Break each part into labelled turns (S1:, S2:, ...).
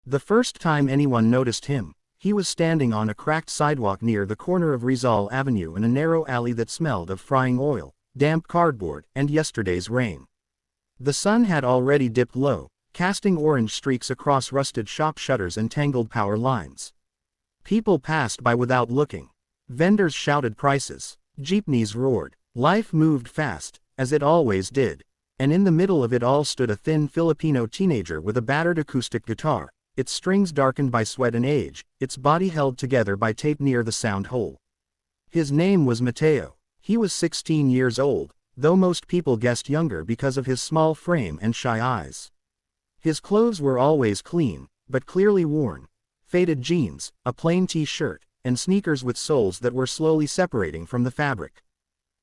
S1: The first time anyone noticed him, he was standing on a cracked sidewalk near the corner of Rizal Avenue in a narrow alley that smelled of frying oil, damp cardboard, and yesterday's rain. The sun had already dipped low, casting orange streaks across rusted shop shutters and tangled power lines. People passed by without looking. Vendors shouted prices. Jeepneys roared. Life moved fast, as it always did. And in the middle of it all stood a thin Filipino teenager with a battered acoustic guitar, its strings darkened by sweat and age, its body held together by tape near the sound hole. His name was Mateo. He was 16 years old, though most people guessed younger because of his small frame and shy eyes. His clothes were always clean, but clearly worn. Faded jeans, a plain t-shirt, and sneakers with soles that were slowly separating from the fabric.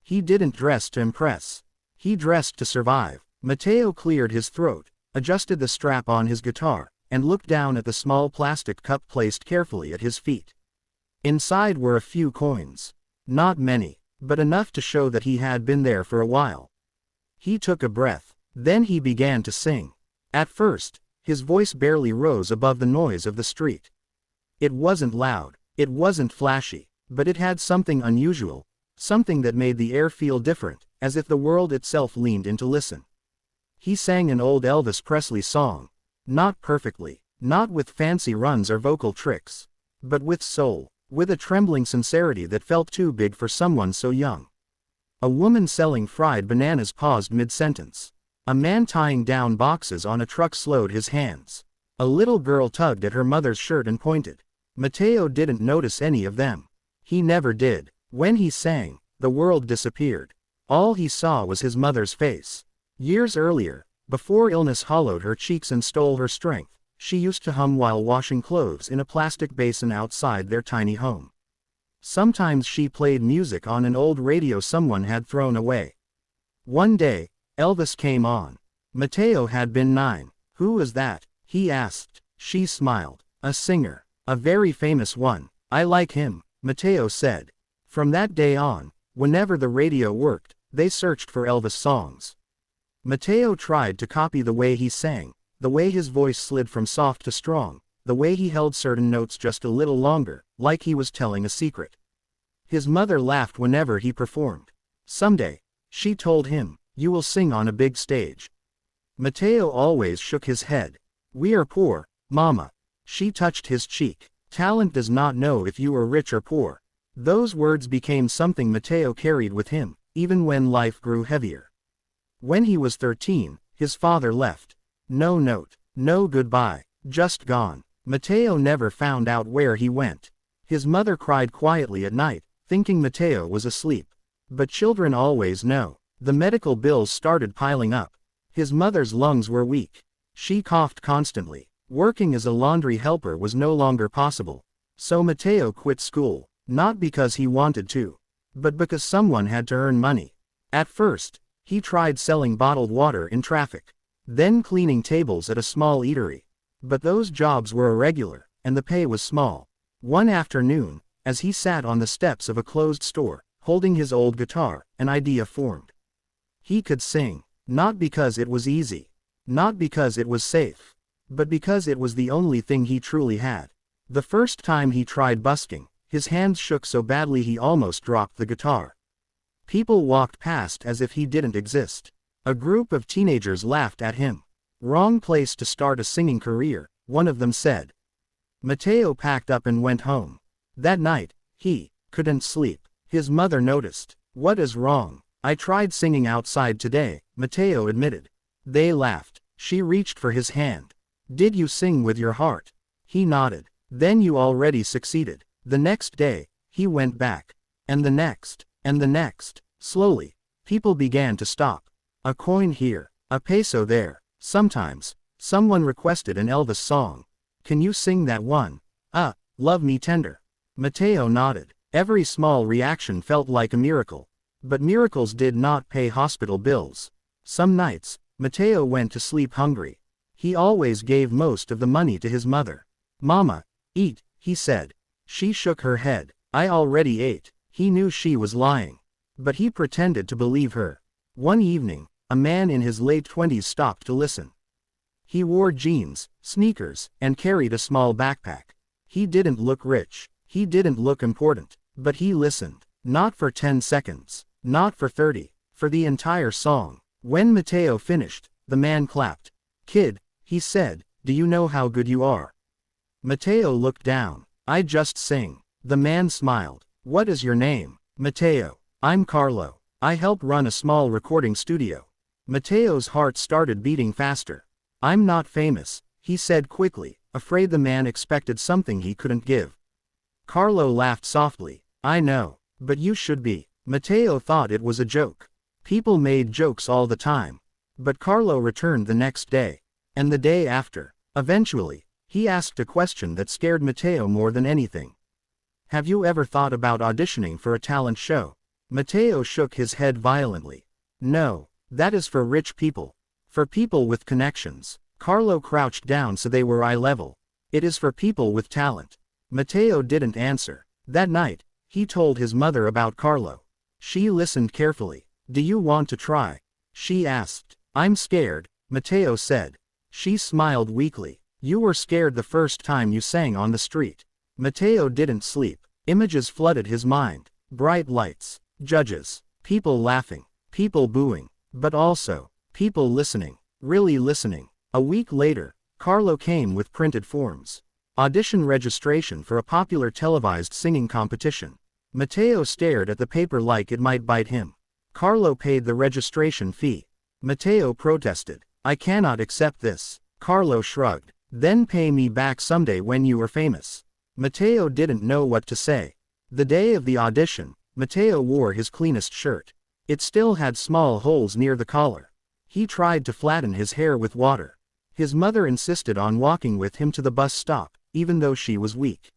S1: He didn't dress to impress. He dressed to survive. Mateo cleared his throat, adjusted the strap on his guitar, and looked down at the small plastic cup placed carefully at his feet. Inside were a few coins. Not many, but enough to show that he had been there for a while. He took a breath. Then he began to sing. At first, his voice barely rose above the noise of the street. It wasn't loud, it wasn't flashy, but it had something unusual, something that made the air feel different, as if the world itself leaned in to listen. He sang an old Elvis Presley song. Not perfectly, not with fancy runs or vocal tricks, but with soul, with a trembling sincerity that felt too big for someone so young. A woman selling fried bananas paused mid-sentence. A man tying down boxes on a truck slowed his hands. A little girl tugged at her mother's shirt and pointed. Mateo didn't notice any of them. He never did. When he sang, the world disappeared. All he saw was his mother's face. Years earlier, before illness hollowed her cheeks and stole her strength, she used to hum while washing clothes in a plastic basin outside their tiny home. Sometimes she played music on an old radio someone had thrown away. One day, Elvis came on. Mateo had been 9. "Who is that?" he asked. She smiled. "A singer. A very famous one. I like him," Mateo said. From that day on, whenever the radio worked, they searched for Elvis songs. Mateo tried to copy the way he sang, the way his voice slid from soft to strong, the way he held certain notes just a little longer, like he was telling a secret. His mother laughed whenever he performed. "Someday," she told him, "you will sing on a big stage." Mateo always shook his head. "We are poor, Mama." She touched his cheek. "Talent does not know if you are rich or poor." Those words became something Mateo carried with him, even when life grew heavier. When he was 13, his father left. No note, no goodbye, just gone. Mateo never found out where he went. His mother cried quietly at night, thinking Mateo was asleep. But children always know. The medical bills started piling up. His mother's lungs were weak. She coughed constantly. Working as a laundry helper was no longer possible. So Mateo quit school, not because he wanted to, but because someone had to earn money. At first, he tried selling bottled water in traffic, then cleaning tables at a small eatery. But those jobs were irregular, and the pay was small. One afternoon, as he sat on the steps of a closed store, holding his old guitar, an idea formed. He could sing, not because it was easy, not because it was safe, but because it was the only thing he truly had. The first time he tried busking, his hands shook so badly he almost dropped the guitar. People walked past as if he didn't exist. A group of teenagers laughed at him. "Wrong place to start a singing career," one of them said. Mateo packed up and went home. That night, he couldn't sleep. His mother noticed. "What is wrong?" "I tried singing outside today," Mateo admitted. They laughed. She reached for his hand. "Did you sing with your heart?" He nodded. "Then you already succeeded." The next day, he went back. And the next, and the next. Slowly, people began to stop. A coin here, a peso there. Sometimes, someone requested an Elvis song. "Can you sing that one? Love Me Tender." Mateo nodded. Every small reaction felt like a miracle. But miracles did not pay hospital bills. Some nights, Mateo went to sleep hungry. He always gave most of the money to his mother. "Mama, eat," he said. She shook her head. "I already ate." He knew she was lying. But he pretended to believe her. One evening, a man in his late 20s stopped to listen. He wore jeans, sneakers, and carried a small backpack. He didn't look rich. He didn't look important. But he listened. Not for 10 seconds. Not for 30. For the entire song. When Mateo finished, the man clapped. "Kid," he said, "do you know how good you are?" Mateo looked down. "I just sing." The man smiled. "What is your name?" "Mateo." "I'm Carlo. I help run a small recording studio." Mateo's heart started beating faster. "I'm not famous," he said quickly, afraid the man expected something he couldn't give. Carlo laughed softly. "I know. But you should be." Mateo thought it was a joke. People made jokes all the time. But Carlo returned the next day. And the day after. Eventually, he asked a question that scared Mateo more than anything. "Have you ever thought about auditioning for a talent show?" Mateo shook his head violently. "No, that is for rich people. For people with connections." Carlo crouched down so they were eye level. "It is for people with talent." Mateo didn't answer. That night, he told his mother about Carlo. She listened carefully. "Do you want to try?" she asked. "I'm scared," Mateo said. She smiled weakly. "You were scared the first time you sang on the street." Mateo didn't sleep. Images flooded his mind. Bright lights, judges, people laughing, people booing, but also, people listening, really listening. A week later, Carlo came with printed forms. Audition registration for a popular televised singing competition. Mateo stared at the paper like it might bite him. Carlo paid the registration fee. Mateo protested. "I cannot accept this." Carlo shrugged. "Then pay me back someday when you are famous." Mateo didn't know what to say. The day of the audition, Mateo wore his cleanest shirt. It still had small holes near the collar. He tried to flatten his hair with water. His mother insisted on walking with him to the bus stop, even though she was weak.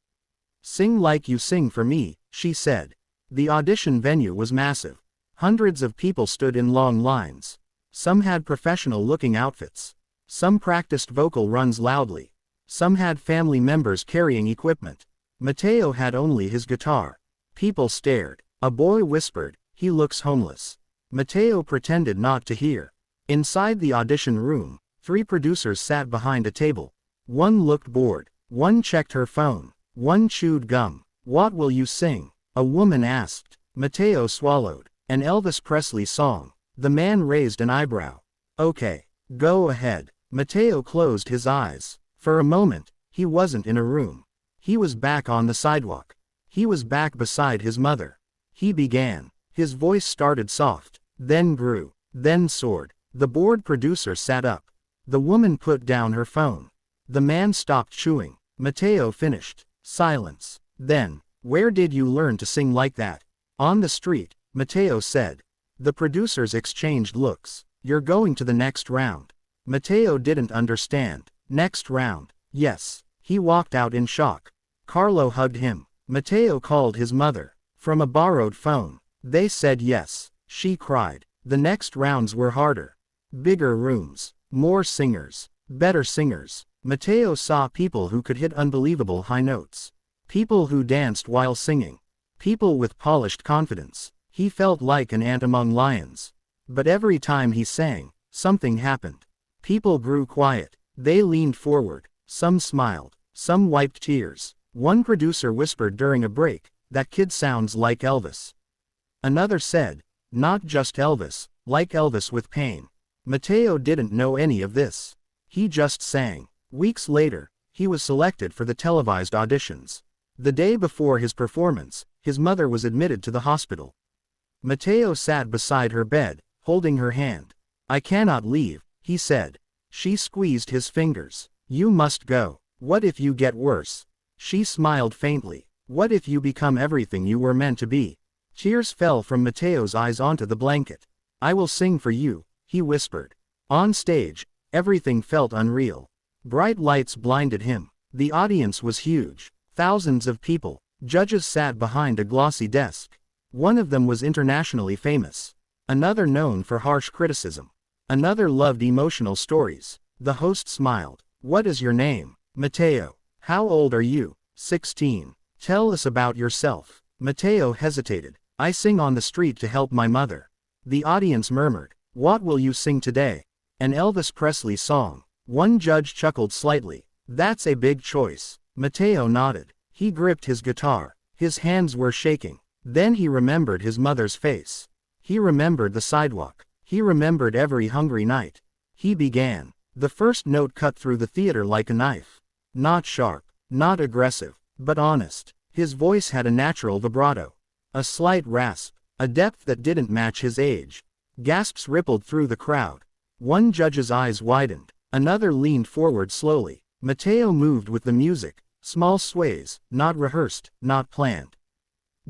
S1: "Sing like you sing for me," she said. The audition venue was massive. Hundreds of people stood in long lines. Some had professional-looking outfits. Some practiced vocal runs loudly. Some had family members carrying equipment. Mateo had only his guitar. People stared. A boy whispered, "He looks homeless." Mateo pretended not to hear. Inside the audition room, 3 producers sat behind a table. One looked bored. One checked her phone. One chewed gum. "What will you sing?" a woman asked. Mateo swallowed. "An Elvis Presley song." The man raised an eyebrow. "Okay. Go ahead." Mateo closed his eyes. For a moment, he wasn't in a room. He was back on the sidewalk. He was back beside his mother. He began. His voice started soft, then grew, then soared. The bored producer sat up. The woman put down her phone. The man stopped chewing. Mateo finished. Silence. Then, "Where did you learn to sing like that?" "On the street," Mateo said. The producers exchanged looks. "You're going to the next round." Mateo didn't understand. Next round. Yes. He walked out in shock. Carlo hugged him. Mateo called his mother. From a borrowed phone. They said yes. She cried. The next rounds were harder. Bigger rooms. More singers. Better singers. Mateo saw people who could hit unbelievable high notes. People who danced while singing. People with polished confidence. He felt like an ant among lions. But every time he sang, something happened. People grew quiet. They leaned forward. Some smiled. Some wiped tears. One producer whispered during a break, "That kid sounds like Elvis." Another said, "Not just Elvis, like Elvis with pain." Mateo didn't know any of this. He just sang. Weeks later, he was selected for the televised auditions. The day before his performance, his mother was admitted to the hospital. Mateo sat beside her bed, holding her hand. "I cannot leave," he said. She squeezed his fingers. "You must go. What if you get worse?" She smiled faintly. "What if you become everything you were meant to be?" Tears fell from Mateo's eyes onto the blanket. "I will sing for you," he whispered. On stage, everything felt unreal. Bright lights blinded him. The audience was huge. Thousands of people. Judges sat behind a glossy desk. One of them was internationally famous. Another known for harsh criticism. Another loved emotional stories. The host smiled. "What is your name?" "Mateo." "How old are you?" 16. "Tell us about yourself." Mateo hesitated. "I sing on the street to help my mother." The audience murmured. "What will you sing today?" "An Elvis Presley song." One judge chuckled slightly. That's a big choice. Mateo nodded. He gripped his guitar. His hands were shaking. Then he remembered his mother's face. He remembered the sidewalk. He remembered every hungry night. He began. The first note cut through the theater like a knife. Not sharp, not aggressive, but honest. His voice had a natural vibrato. A slight rasp, a depth that didn't match his age. Gasps rippled through the crowd. One judge's eyes widened. Another leaned forward slowly. Mateo moved with the music. Small sways, not rehearsed, not planned.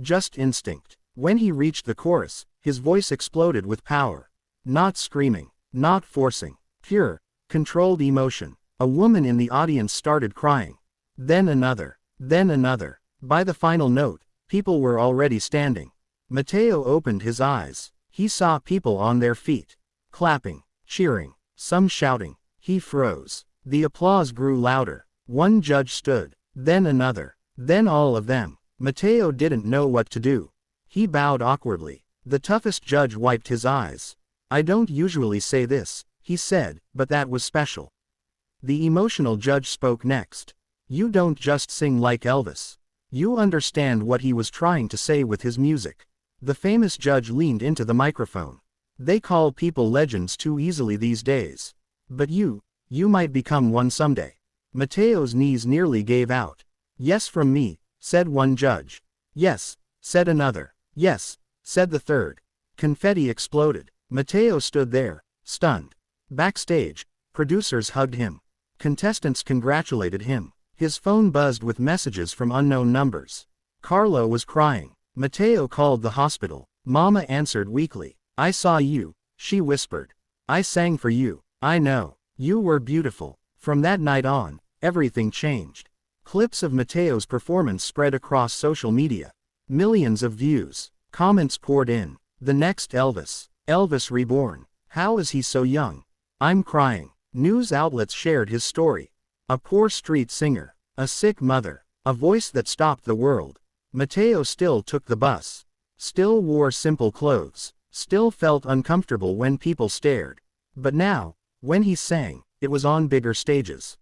S1: Just instinct. When he reached the chorus, his voice exploded with power. Not screaming, not forcing. Pure, controlled emotion. A woman in the audience started crying. Then another. Then another. By the final note, people were already standing. Mateo opened his eyes. He saw people on their feet. Clapping, cheering, some shouting. He froze. The applause grew louder. One judge stood. Then another. Then all of them. Mateo didn't know what to do. He bowed awkwardly. The toughest judge wiped his eyes. I don't usually say this, he said, but that was special. The emotional judge spoke next. You don't just sing like Elvis. You understand what he was trying to say with his music. The famous judge leaned into the microphone. They call people legends too easily these days. But you might become one someday. Mateo's knees nearly gave out. Yes, from me, said one judge. Yes, said another. Yes, said the third. Confetti exploded. Mateo stood there, stunned. Backstage, producers hugged him. Contestants congratulated him. His phone buzzed with messages from unknown numbers. Carlo was crying. Mateo called the hospital. Mama answered weakly. I saw you, she whispered. I sang for you. I know. You were beautiful. From that night on, everything changed. Clips of Mateo's performance spread across social media. Millions of views. Comments poured in. The next Elvis. Elvis reborn. How is he so young? I'm crying. News outlets shared his story. A poor street singer. A sick mother. A voice that stopped the world. Mateo still took the bus. Still wore simple clothes. Still felt uncomfortable when people stared. But now, when he sang, it was on bigger stages.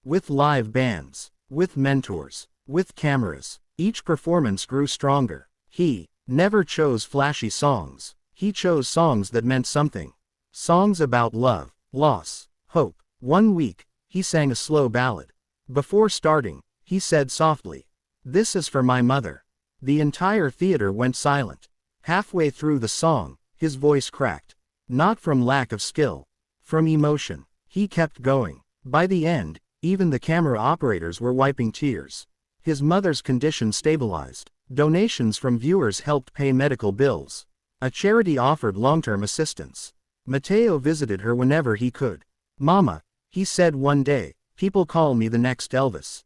S1: With live bands. With mentors. With cameras. Each performance grew stronger. He never chose flashy songs. He chose songs that meant something. Songs about love, loss, hope. One week, he sang a slow ballad. Before starting, he said softly, "This is for my mother." The entire theater went silent. Halfway through the song, his voice cracked. Not from lack of skill. From emotion. He kept going. By the end, even the camera operators were wiping tears. His mother's condition stabilized. Donations from viewers helped pay medical bills. A charity offered long-term assistance. Mateo visited her whenever he could. "Mama," he said one day, "people call me the next Elvis."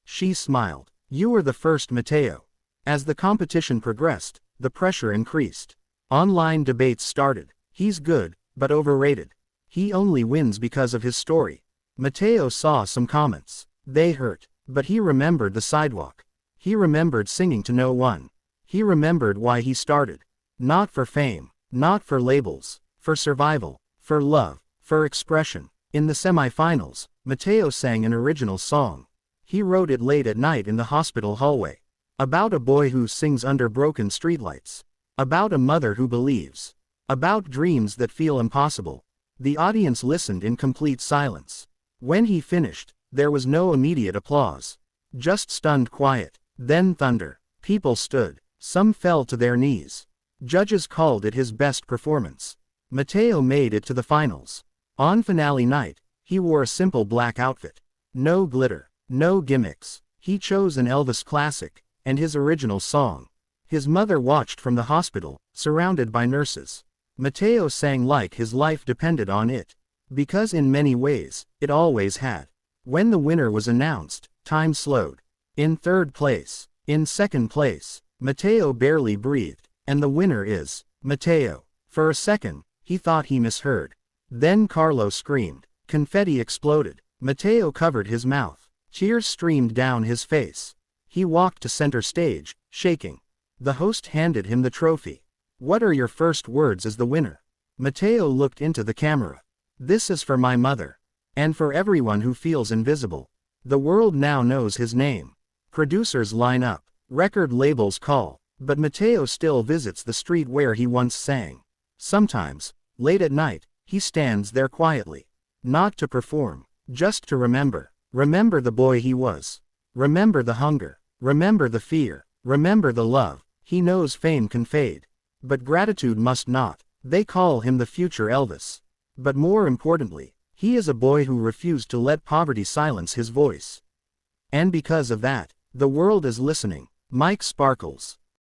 S1: She smiled. "You were the first Mateo." As the competition progressed, the pressure increased. Online debates started. He's good, but overrated. He only wins because of his story. Mateo saw some comments. They hurt. But he remembered the sidewalk. He remembered singing to no one. He remembered why he started. Not for fame. Not for labels. For survival. For love. For expression. In the semifinals, Mateo sang an original song. He wrote it late at night in the hospital hallway. About a boy who sings under broken streetlights. About a mother who believes. About dreams that feel impossible. The audience listened in complete silence. When he finished, there was no immediate applause. Just stunned quiet. Then thunder. People stood. Some fell to their knees. Judges called it his best performance. Mateo made it to the finals. On finale night, he wore a simple black outfit. No glitter. No gimmicks. He chose an Elvis classic, and his original song. His mother watched from the hospital, surrounded by nurses. Mateo sang like his life depended on it. Because in many ways, it always had. When the winner was announced, time slowed. In third place. In second place. Mateo barely breathed. And the winner is Mateo. For a second, he thought he misheard. Then Carlo screamed. Confetti exploded. Mateo covered his mouth. Tears streamed down his face. He walked to center stage, shaking. The host handed him the trophy. "What are your first words as the winner?" Mateo looked into the camera. "This is for my mother." And for everyone who feels invisible, the world now knows his name. Producers line up, record labels call, but Mateo still visits the street where he once sang. Sometimes, late at night, he stands there quietly. Not to perform, just to remember. Remember the boy he was. Remember the hunger. Remember the fear. Remember the love. He knows fame can fade, but gratitude must not. They call him the future Elvis. But more importantly, he is a boy who refused to let poverty silence his voice. And because of that, the world is listening. Mike Sparkles.